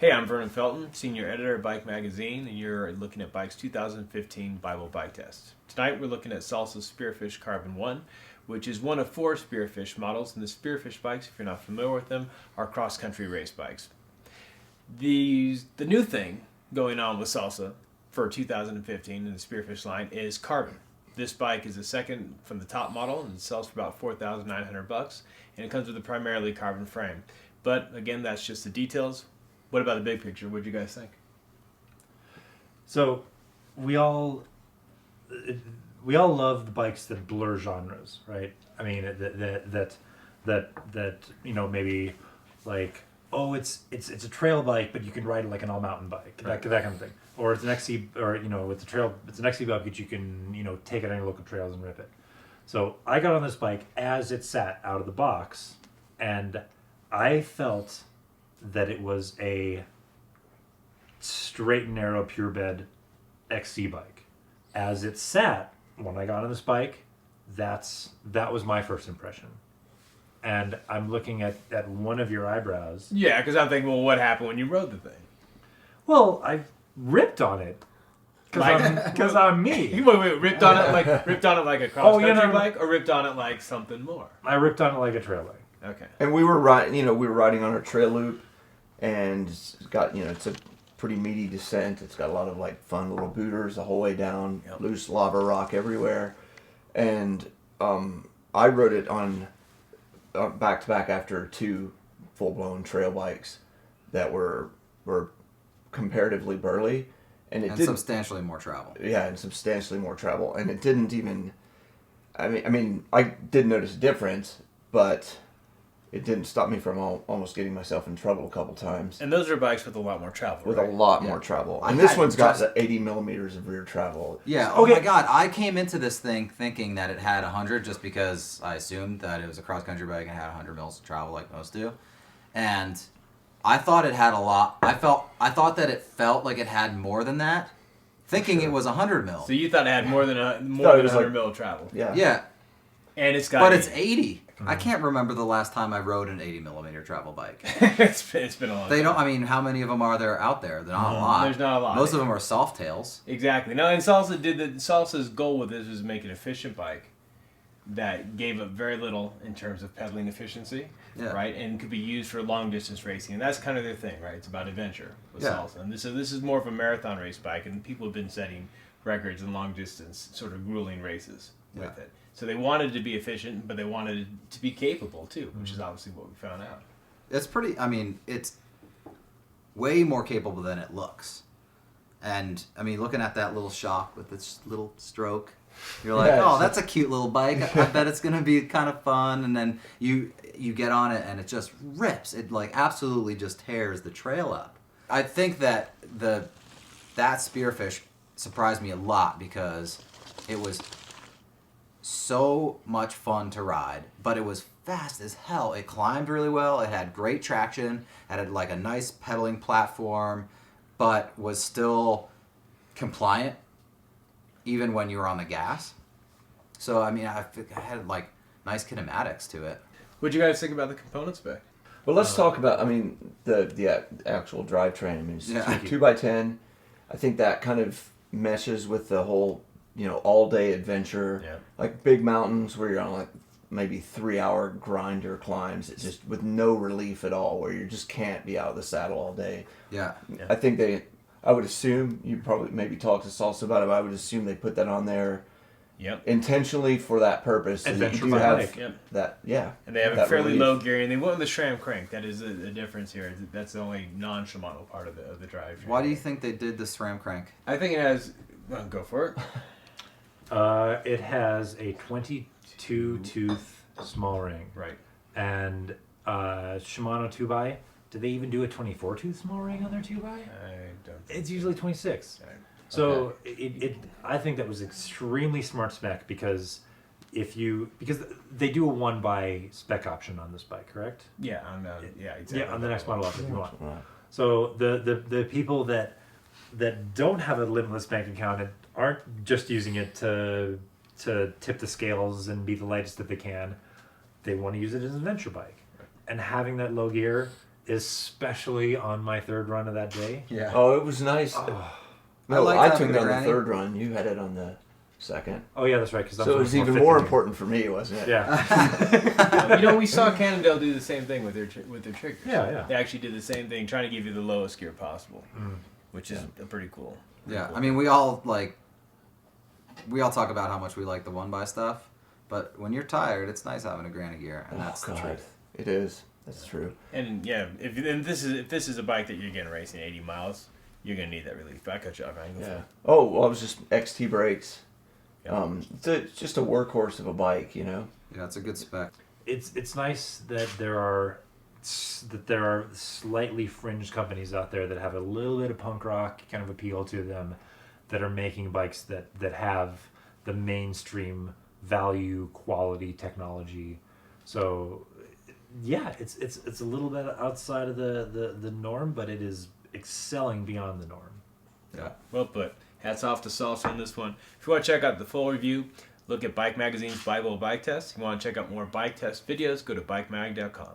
Hey, I'm Vernon Felton, Senior Editor at Bike Magazine, and you're looking at Bike's 2015 Bible Bike Test. Tonight we're looking at Salsa's Spearfish Carbon 1, which is one of 4 Spearfish models, and the Spearfish bikes, if you're not familiar with them, are cross-country race bikes. The new thing going on with Salsa for 2015 in the Spearfish line is carbon. This bike is the second from the top model and it sells for about $4,900, and it comes with a primarily carbon frame. But again, that's just the details. What about the big picture? What do you guys think? So, we all love the bikes that blur genres, right? I mean that maybe like, oh, it's a trail bike, but you can ride it like an all mountain bike, right. that kind of thing. Or it's an XC, or it's an XC bike that you can take it on your local trails and rip it. So I got on this bike as it sat out of the box, and I felt that it was a straight and narrow pure bed XC bike. As it sat when I got on this bike, that was my first impression. And I'm looking at one of your eyebrows. Yeah, because I'm thinking, well, what happened when you rode the thing? Well, I ripped on it because I'm me. Wait, ripped on it like a cross country bike, or ripped on it like something more? I ripped on it like a trail bike. Okay. And we were riding on our trail loop, and it's got it's a pretty meaty descent. It's got a lot of like fun little booters the whole way down, loose lava rock everywhere, and I rode it on back to back after 2 full blown trail bikes that were comparatively burly, and substantially more travel. Yeah, and substantially more travel, and it didn't even. I mean, I did notice a difference, but it didn't stop me from almost getting myself in trouble a couple times. And those are bikes with a lot more travel. With a lot more travel, and this one's got the 80 millimeters of rear travel. Yeah. Oh my God! I came into this thing thinking that it had 100, just because I assumed that it was a cross country bike and had 100 mils of travel like most do, and I thought it had a lot. I thought that it felt like it had more than that, thinking it was 100 mil. So you thought it had more than 100 mil of travel. Yeah. Yeah. And it's got. But it's 80. Mm-hmm. I can't remember the last time I rode an 80 millimeter travel bike. it's been a long time. I mean, how many of them are there out there? There's not a lot. There's not a lot. Most of them are soft tails. Exactly. No, and Salsa's goal with this was to make an efficient bike that gave up very little in terms of pedaling efficiency, right? And could be used for long distance racing. And that's kind of their thing, right? It's about adventure with Salsa. And this is more of a marathon race bike, and people have been setting records in long distance, sort of grueling races with it. So they wanted to be efficient, but they wanted it to be capable too, which is obviously what we found out. It's it's way more capable than it looks. And, I mean, looking at that little shock with its little stroke, you're like, that's a cute little bike. I bet it's going to be kind of fun. And then you get on it and it just rips. It, like, absolutely just tears the trail up. I think that that Spearfish surprised me a lot because it was so much fun to ride, but it was fast as hell. It climbed really well. It had great traction. It had like a nice pedaling platform, but was still compliant even when you were on the gas. So I mean, I had like nice kinematics to it. What do you guys think about the component spec? Well, let's talk about. I mean, the actual drivetrain. I mean, it's 2x10. I think that kind of meshes with the whole all-day adventure, like big mountains where you're on like maybe 3-hour grinder climbs. It's just with no relief at all, where you just can't be out of the saddle all day. Yeah. I think I would assume, you probably maybe talk to Salsa about it, but I would assume they put that on there intentionally for that purpose. So Adventure bike. That, And they have a fairly low gear, and they went with the Sram Crank. That is a difference here. That's the only non-Shimano part of the drive. Why do you think they did the Sram Crank? I think it has... Well, go for it. It has a 22-tooth small ring. Right. And Shimano 2x, do they even do a 24-tooth small ring on their 2x? I don't. It's usually 26. Right. So I think that was extremely smart spec because because they do a 1x spec option on this bike, correct? Yeah, exactly. Yeah, on the next model up if you want. So the people that don't have a limitless bank account and aren't just using it to tip the scales and be the lightest that they can, they want to use it as an adventure bike. Right. And having that low gear especially on my third run of that day. Yeah. Oh, it was nice. No, liked I having took it the on the granny. third run. You had it on the second. Oh yeah, that's right. Because So it was even more important for me, wasn't it? Yeah. We saw Cannondale do the same thing with their triggers. Yeah. They actually did the same thing, trying to give you the lowest gear possible, which is pretty cool. Yeah, I mean, we all talk about how much we like the one by stuff, but when you're tired, it's nice having a granny gear, and that's the truth. It is. That's true. And yeah, if this is a bike that you're getting racing 80 miles, you're gonna need that relief. But I cut you off, Ryan. Go for Yeah. it. Oh, well, I was just XT brakes. Yeah. It's just a workhorse of a bike, you know. Yeah, it's a good spec. It's nice that there are slightly fringe companies out there that have a little bit of punk rock kind of appeal to them, that are making bikes that have the mainstream value, quality, technology. So yeah, it's a little bit outside of the norm, but it is excelling beyond the norm. Yeah. Well put. Hats off to Salsa on this one. If you want to check out the full review, look at Bike Magazine's Bible Bike Test. If you want to check out more bike test videos, go to bikemag.com.